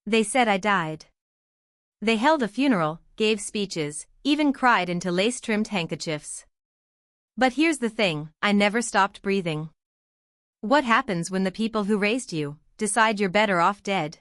They said I died. They held a funeral, gave speeches, even cried into lace-trimmed handkerchiefs. But here's the thing, I never stopped breathing. What happens when the people who raised you decide you're better off dead?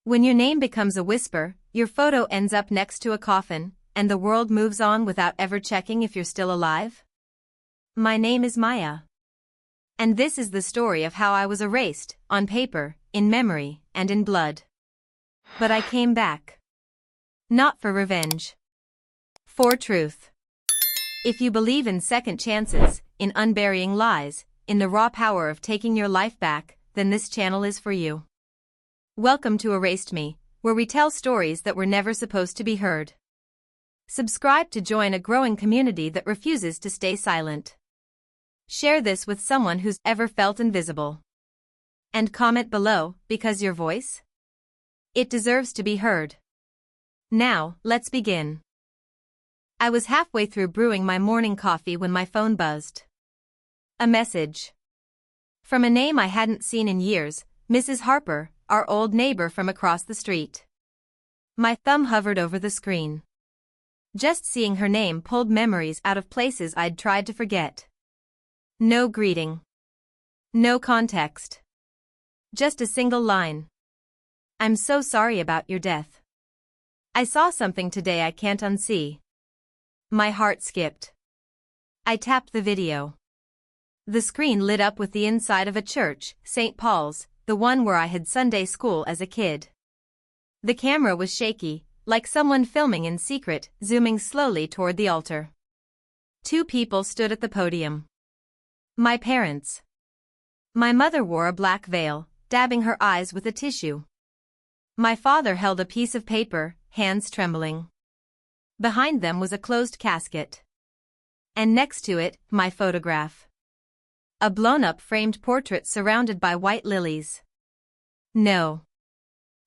When your name becomes a whisper, your photo ends up next to a coffin, and the world moves on without ever checking if you're still alive? My name is Maya. And this is the story of how I was erased, on paper, in memory, and in blood. But I came back. Not for revenge. For truth. If you believe in second chances, in unburying lies, in the raw power of taking your life back, then this channel is for you. Welcome to ErasedMe, where we tell stories that were never supposed to be heard. Subscribe to join a growing community that refuses to stay silent. Share this with someone who's ever felt invisible. And comment below, because your voice? It deserves to be heard. Now, let's begin. I was halfway through brewing my morning coffee when my phone buzzed. A message. From a name I hadn't seen in years, Mrs. Harper, our old neighbor from across the street. My thumb hovered over the screen. Just seeing her name pulled memories out of places I'd tried to forget. No greeting. No context. Just a single line. I'm so sorry about your death. I saw something today I can't unsee. My heart skipped. I tapped the video. The screen lit up with the inside of a church, St. Paul's, the one where I had Sunday school as a kid. The camera was shaky, like someone filming in secret, zooming slowly toward the altar. Two people stood at the podium. My parents. My mother wore a black veil, dabbing her eyes with a tissue. My father held a piece of paper, hands trembling. Behind them was a closed casket. And next to it, my photograph. A blown-up framed portrait surrounded by white lilies. No.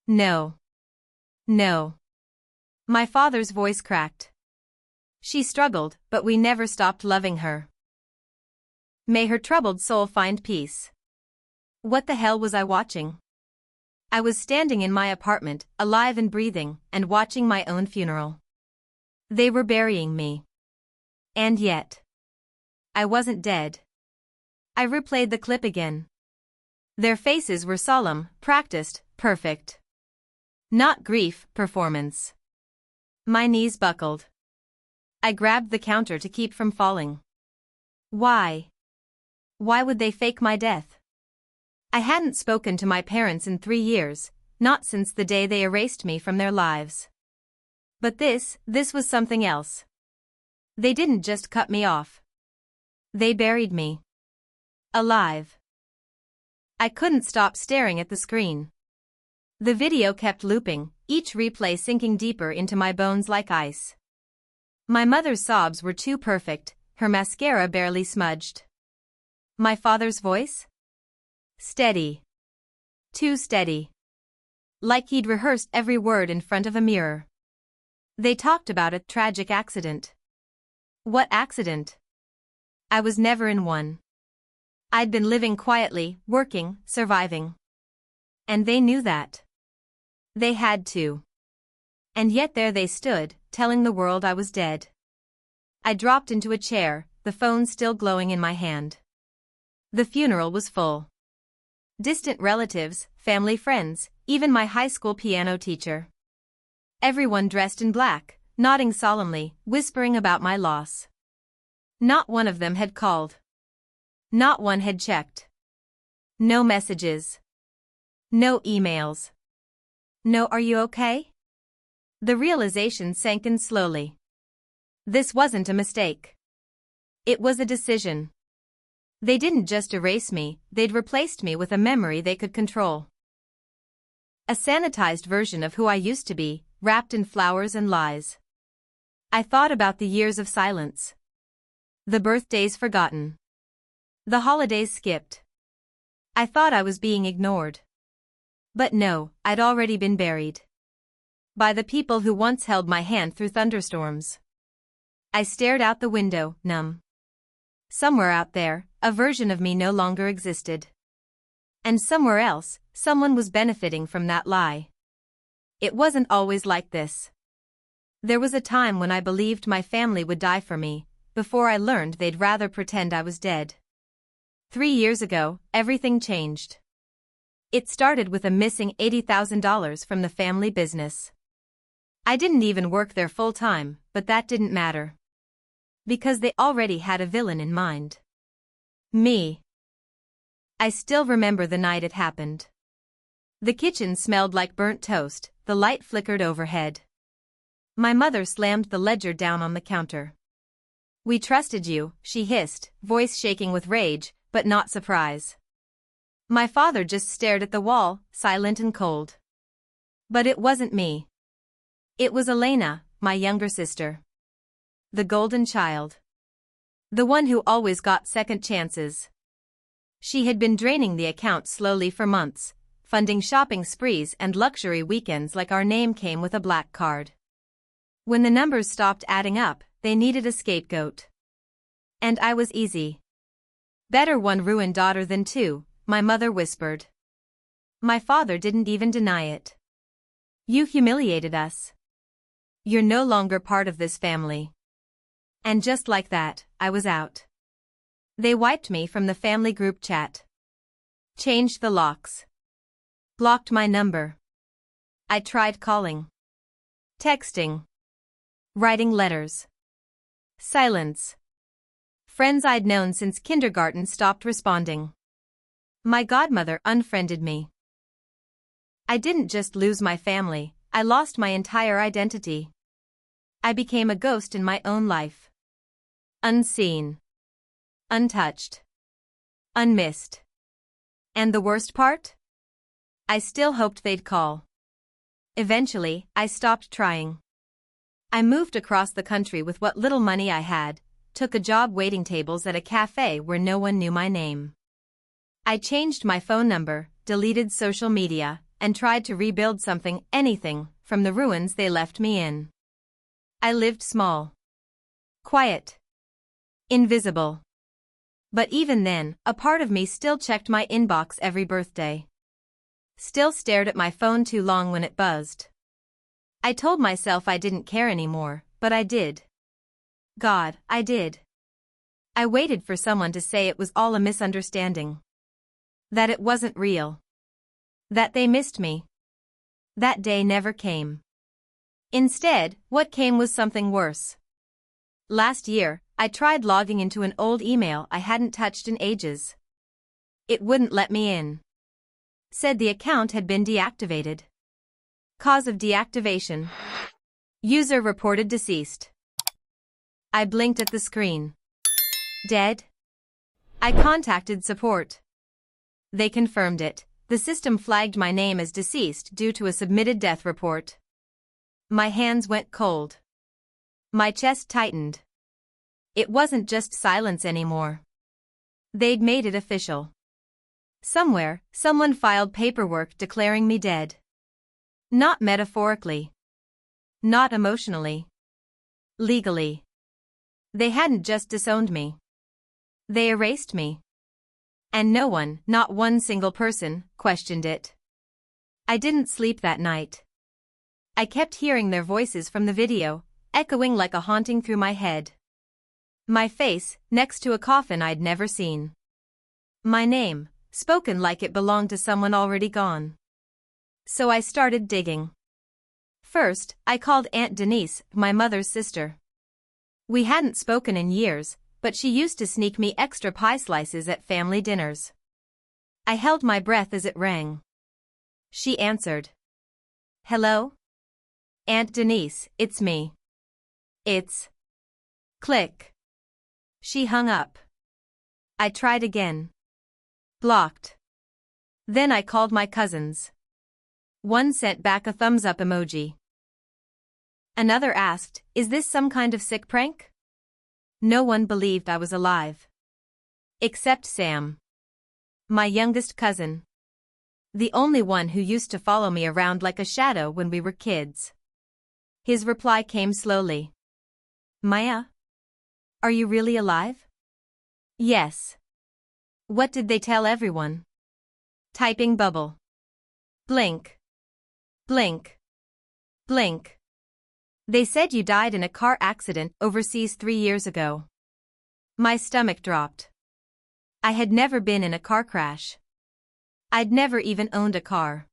No. No. My father's voice cracked. She struggled, but we never stopped loving her. May her troubled soul find peace. What the hell was I watching? I was standing in my apartment, alive and breathing, and watching my own funeral. They were burying me. And yet, I wasn't dead. I replayed the clip again. Their faces were solemn, practiced, perfect. Not grief, performance. My knees buckled. I grabbed the counter to keep from falling. Why? Why would they fake my death? I hadn't spoken to my parents in 3 years, not since the day they erased me from their lives. But this was something else. They didn't just cut me off. They buried me. Alive. I couldn't stop staring at the screen. The video kept looping, each replay sinking deeper into my bones like ice. My mother's sobs were too perfect, her mascara barely smudged. My father's voice? Steady. Too steady. Like he'd rehearsed every word in front of a mirror. They talked about a tragic accident. What accident? I was never in one. I'd been living quietly, working, surviving. And they knew that. They had to. And yet there they stood, telling the world I was dead. I dropped into a chair, the phone still glowing in my hand. The funeral was full. Distant relatives, family friends, even my high school piano teacher. Everyone dressed in black, nodding solemnly, whispering about my loss. Not one of them had called. Not one had checked. No messages. No emails. No "are you okay?" The realization sank in slowly. This wasn't a mistake. It was a decision. They didn't just erase me, they'd replaced me with a memory they could control. A sanitized version of who I used to be, wrapped in flowers and lies. I thought about the years of silence. The birthdays forgotten. The holidays skipped. I thought I was being ignored. But no, I'd already been buried. By the people who once held my hand through thunderstorms. I stared out the window, numb. Somewhere out there, a version of me no longer existed. And somewhere else, someone was benefiting from that lie. It wasn't always like this. There was a time when I believed my family would die for me, before I learned they'd rather pretend I was dead. 3 years ago, everything changed. It started with a missing $80,000 from the family business. I didn't even work there full-time, but that didn't matter. Because they already had a villain in mind. Me. I still remember the night it happened. The kitchen smelled like burnt toast, the light flickered overhead. My mother slammed the ledger down on the counter. "We trusted you," she hissed, voice shaking with rage, but not surprise. My father just stared at the wall, silent and cold. But it wasn't me. It was Elena, my younger sister. The golden child. The one who always got second chances. She had been draining the account slowly for months, funding shopping sprees and luxury weekends like our name came with a black card. When the numbers stopped adding up, they needed a scapegoat. And I was easy. "Better one ruined daughter than two," my mother whispered. My father didn't even deny it. "You humiliated us. You're no longer part of this family." And just like that, I was out. They wiped me from the family group chat. Changed the locks. Blocked my number. I tried calling. Texting. Writing letters. Silence. Friends I'd known since kindergarten stopped responding. My godmother unfriended me. I didn't just lose my family, I lost my entire identity. I became a ghost in my own life. Unseen. Untouched. Unmissed. And the worst part? I still hoped they'd call. Eventually, I stopped trying. I moved across the country with what little money I had, took a job waiting tables at a cafe where no one knew my name. I changed my phone number, deleted social media, and tried to rebuild anything, from the ruins they left me in. I lived small. Quiet. Invisible. But even then, a part of me still checked my inbox every birthday. Still stared at my phone too long when it buzzed. I told myself I didn't care anymore, but I did. God, I did. I waited for someone to say it was all a misunderstanding. That it wasn't real. That they missed me. That day never came. Instead, what came was something worse. Last year, I tried logging into an old email I hadn't touched in ages. It wouldn't let me in. Said the account had been deactivated. Cause of deactivation. User reported deceased. I blinked at the screen. Dead? I contacted support. They confirmed it. The system flagged my name as deceased due to a submitted death report. My hands went cold. My chest tightened. It wasn't just silence anymore. They'd made it official. Somewhere, someone filed paperwork declaring me dead. Not metaphorically. Not emotionally. Legally. They hadn't just disowned me. They erased me. And no one, not one single person, questioned it. I didn't sleep that night. I kept hearing their voices from the video, echoing like a haunting through my head. My face, next to a coffin I'd never seen. My name, spoken like it belonged to someone already gone. So I started digging. First, I called Aunt Denise, my mother's sister. We hadn't spoken in years, but she used to sneak me extra pie slices at family dinners. I held my breath as it rang. She answered. "Hello? Aunt Denise, it's me." "It's..." Click. She hung up. I tried again. Blocked. Then I called my cousins. One sent back a thumbs-up emoji. Another asked, "Is this some kind of sick prank?" No one believed I was alive. Except Sam. My youngest cousin. The only one who used to follow me around like a shadow when we were kids. His reply came slowly. "Maya? Are you really alive?" "Yes." "What did they tell everyone?" Typing bubble. Blink. Blink. Blink. They said you died in a car accident overseas 3 years ago. My stomach dropped. I had never been in a car crash. I'd never even owned a car.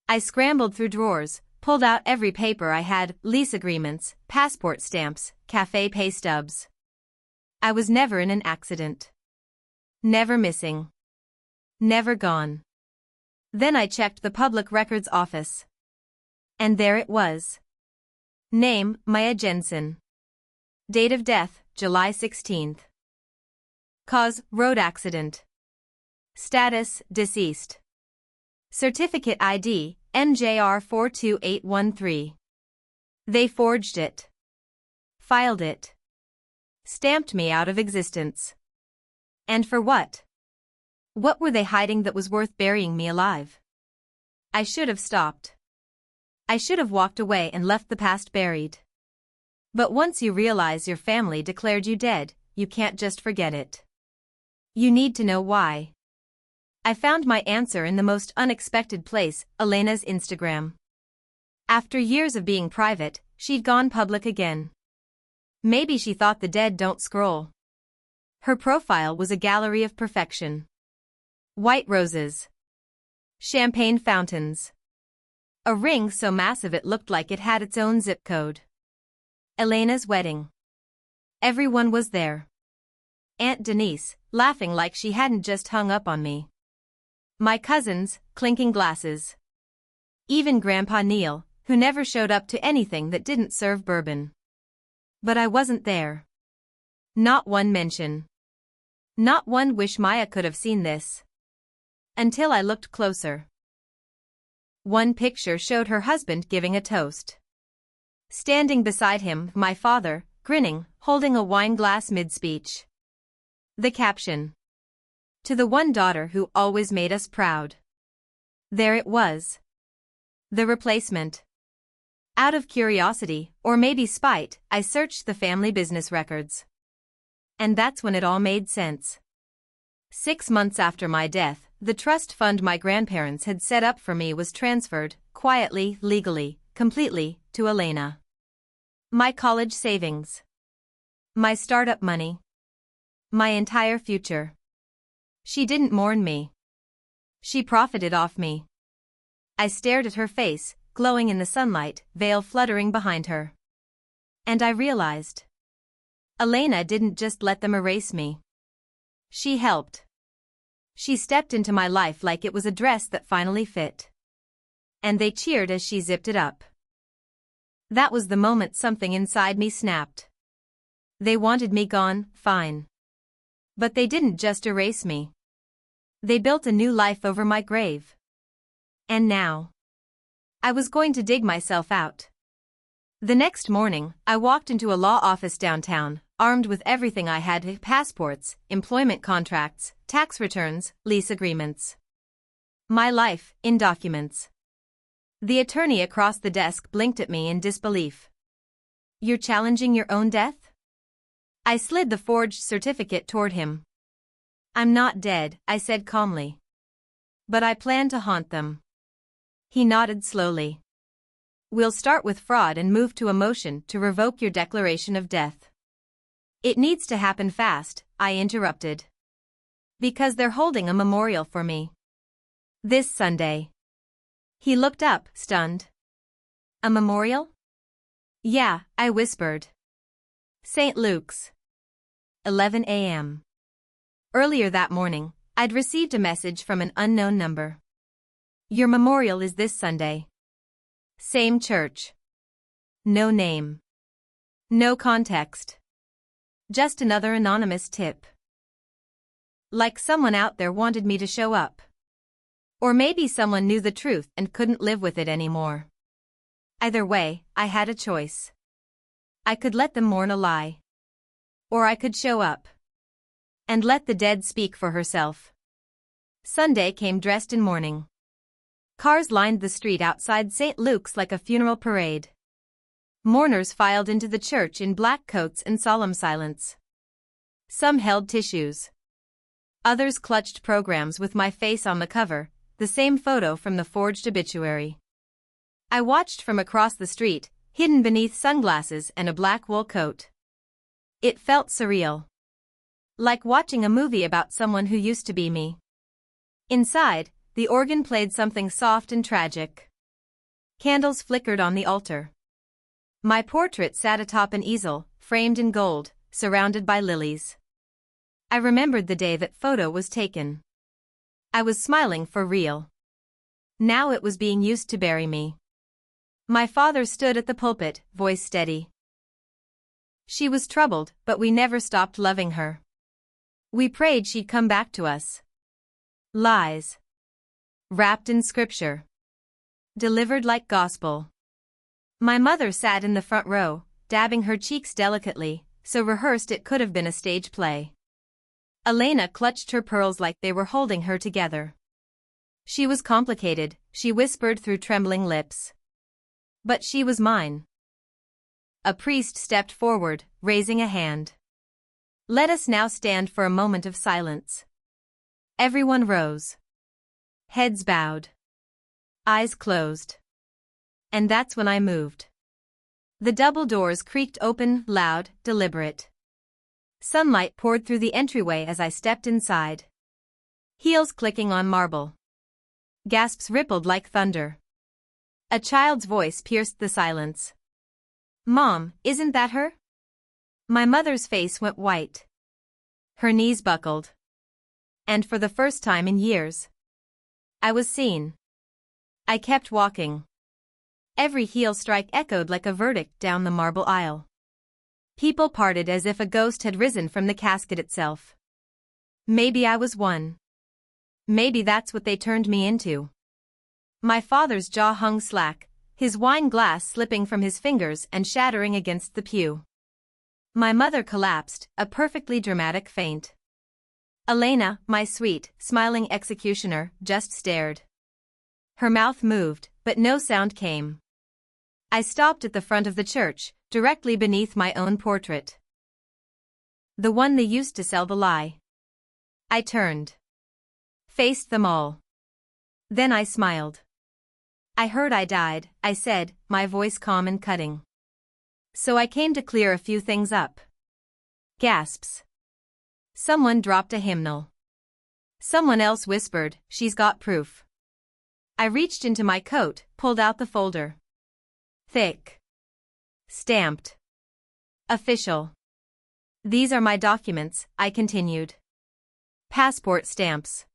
I scrambled through drawers, pulled out every paper I had, lease agreements, passport stamps, cafe pay stubs. I was never in an accident. Never missing. Never gone. Then I checked the Public Records Office. And there it was. Name, Maya Jensen. Date of death, July 16th. Cause, road accident. Status, deceased. Certificate ID, MJR 42813. They forged it. Filed it. Stamped me out of existence. And for what? What were they hiding that was worth burying me alive? I should have stopped. I should have walked away and left the past buried. But once you realize your family declared you dead, you can't just forget it. You need to know why. I found my answer in the most unexpected place, Elena's Instagram. After years of being private, she'd gone public again. Maybe she thought the dead don't scroll. Her profile was a gallery of perfection. White roses. Champagne fountains. A ring so massive it looked like it had its own zip code. Elena's wedding. Everyone was there. Aunt Denise, laughing like she hadn't just hung up on me. My cousins, clinking glasses. Even Grandpa Neil, who never showed up to anything that didn't serve bourbon. But I wasn't there. Not one mention. Not one wish Maya could have seen this. Until I looked closer. One picture showed her husband giving a toast. Standing beside him, my father, grinning, holding a wine glass mid-speech. The caption. To the one daughter who always made us proud. There it was. The replacement. Out of curiosity, or maybe spite, I searched the family business records. And that's when it all made sense. 6 months after my death, the trust fund my grandparents had set up for me was transferred, quietly, legally, completely, to Elena. My college savings. My startup money. My entire future. She didn't mourn me. She profited off me. I stared at her face, glowing in the sunlight, veil fluttering behind her. And I realized. Elena didn't just let them erase me. She helped. She stepped into my life like it was a dress that finally fit. And they cheered as she zipped it up. That was the moment something inside me snapped. They wanted me gone, fine. But they didn't just erase me. They built a new life over my grave. And now, I was going to dig myself out. The next morning, I walked into a law office downtown, armed with everything I had: passports, employment contracts, tax returns, lease agreements. My life, in documents. The attorney across the desk blinked at me in disbelief. You're challenging your own death? I slid the forged certificate toward him. I'm not dead, I said calmly. But I plan to haunt them. He nodded slowly. We'll start with fraud and move to a motion to revoke your declaration of death. It needs to happen fast, I interrupted. Because they're holding a memorial for me. This Sunday. He looked up, stunned. A memorial? Yeah, I whispered. St. Luke's. 11 a.m. Earlier that morning, I'd received a message from an unknown number. Your memorial is this Sunday. Same church. No name. No context. Just another anonymous tip. Like someone out there wanted me to show up. Or maybe someone knew the truth and couldn't live with it anymore. Either way, I had a choice. I could let them mourn a lie. Or I could show up. And let the dead speak for herself. Sunday came dressed in mourning. Cars lined the street outside St. Luke's like a funeral parade. Mourners filed into the church in black coats and solemn silence. Some held tissues. Others clutched programs with my face on the cover, the same photo from the forged obituary. I watched from across the street, hidden beneath sunglasses and a black wool coat. It felt surreal. Like watching a movie about someone who used to be me. Inside, the organ played something soft and tragic. Candles flickered on the altar. My portrait sat atop an easel, framed in gold, surrounded by lilies. I remembered the day that photo was taken. I was smiling for real. Now it was being used to bury me. My father stood at the pulpit, voice steady. She was troubled, but we never stopped loving her. We prayed she'd come back to us. Lies. Wrapped in scripture. Delivered like gospel. My mother sat in the front row, dabbing her cheeks delicately, so rehearsed it could have been a stage play. Elena clutched her pearls like they were holding her together. She was complicated, she whispered through trembling lips. But she was mine. A priest stepped forward, raising a hand. Let us now stand for a moment of silence. Everyone rose. Heads bowed. Eyes closed. And that's when I moved. The double doors creaked open, loud, deliberate. Sunlight poured through the entryway as I stepped inside. Heels clicking on marble. Gasps rippled like thunder. A child's voice pierced the silence. Mom, isn't that her? My mother's face went white. Her knees buckled. And for the first time in years, I was seen. I kept walking. Every heel strike echoed like a verdict down the marble aisle. People parted as if a ghost had risen from the casket itself. Maybe I was one. Maybe that's what they turned me into. My father's jaw hung slack, his wine glass slipping from his fingers and shattering against the pew. My mother collapsed, a perfectly dramatic faint. Elena, my sweet, smiling executioner, just stared. Her mouth moved, but no sound came. I stopped at the front of the church, directly beneath my own portrait. The one they used to sell the lie. I turned. Faced them all. Then I smiled. I heard I died, I said, my voice calm and cutting. So I came to clear a few things up. Gasps. Someone dropped a hymnal. Someone else whispered, she's got proof. I reached into my coat, pulled out the folder. Thick. Stamped. Official. These are my documents, I continued. Passport stamps.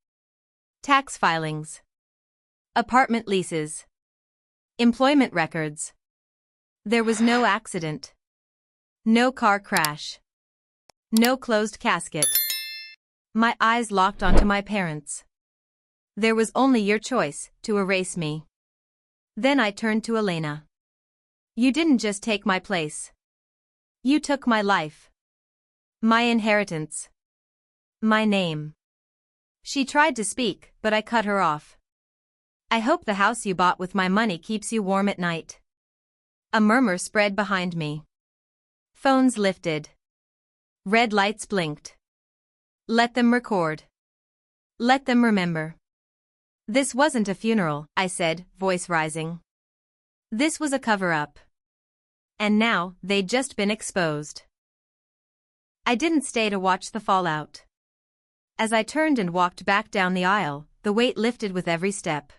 Tax filings. Apartment leases. Employment records. There was no accident. No car crash. No closed casket. My eyes locked onto my parents. There was only your choice, to erase me. Then I turned to Elena. You didn't just take my place. You took my life. My inheritance. My name. She tried to speak, but I cut her off. I hope the house you bought with my money keeps you warm at night. A murmur spread behind me. Phones lifted. Red lights blinked. Let them record. Let them remember. This wasn't a funeral, I said, voice rising. This was a cover-up. And now, they'd just been exposed. I didn't stay to watch the fallout. As I turned and walked back down the aisle, the weight lifted with every step.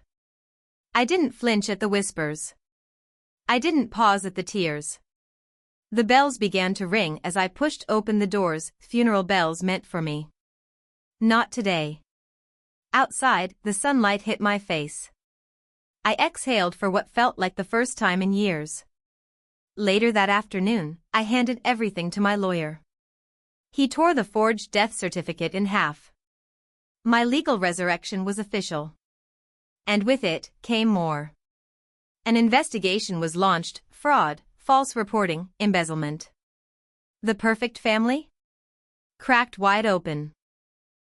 I didn't flinch at the whispers. I didn't pause at the tears. The bells began to ring as I pushed open the doors, funeral bells meant for me. Not today. Outside, the sunlight hit my face. I exhaled for what felt like the first time in years. Later that afternoon, I handed everything to my lawyer. He tore the forged death certificate in half. My legal resurrection was official. And with it, came more. An investigation was launched, fraud, false reporting, embezzlement. The perfect family? Cracked wide open.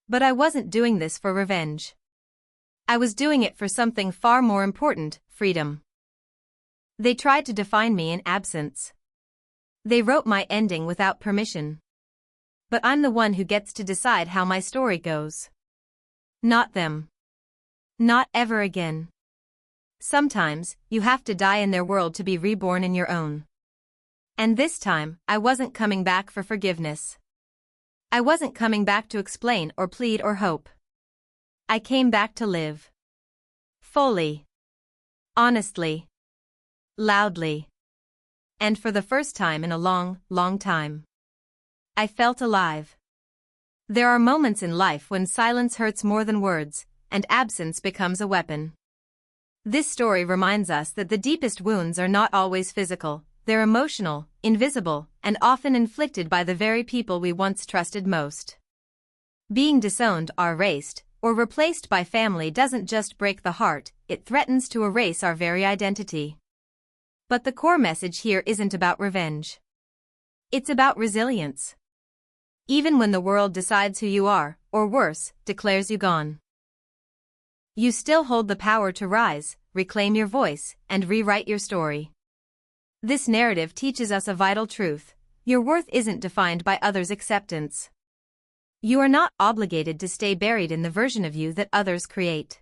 But I wasn't doing this for revenge. I was doing it for something far more important, freedom. They tried to define me in absence. They wrote my ending without permission. But I'm the one who gets to decide how my story goes. Not them. Not ever again. Sometimes, you have to die in their world to be reborn in your own. And this time, I wasn't coming back for forgiveness. I wasn't coming back to explain or plead or hope. I came back to live. Fully. Honestly. Loudly. And for the first time in a long, long time, I felt alive. There are moments in life when silence hurts more than words, and absence becomes a weapon. This story reminds us that the deepest wounds are not always physical, they're emotional, invisible, and often inflicted by the very people we once trusted most. Being disowned or erased, or replaced by family doesn't just break the heart, it threatens to erase our very identity. But the core message here isn't about revenge. It's about resilience. Even when the world decides who you are, or worse, declares you gone, you still hold the power to rise, reclaim your voice, and rewrite your story. This narrative teaches us a vital truth: your worth isn't defined by others' acceptance. You are not obligated to stay buried in the version of you that others create.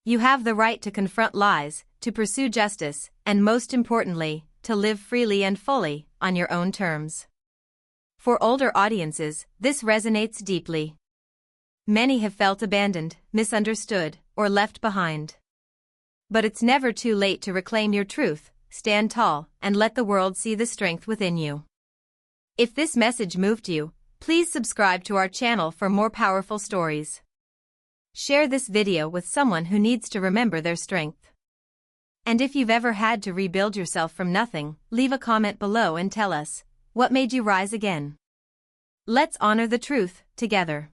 You have the right to confront lies, to pursue justice, and most importantly, to live freely and fully, on your own terms. For older audiences, this resonates deeply. Many have felt abandoned, misunderstood, or left behind. But it's never too late to reclaim your truth, stand tall, and let the world see the strength within you. If this message moved you, please subscribe to our channel for more powerful stories. Share this video with someone who needs to remember their strength. And if you've ever had to rebuild yourself from nothing, leave a comment below and tell us, what made you rise again? Let's honor the truth, together.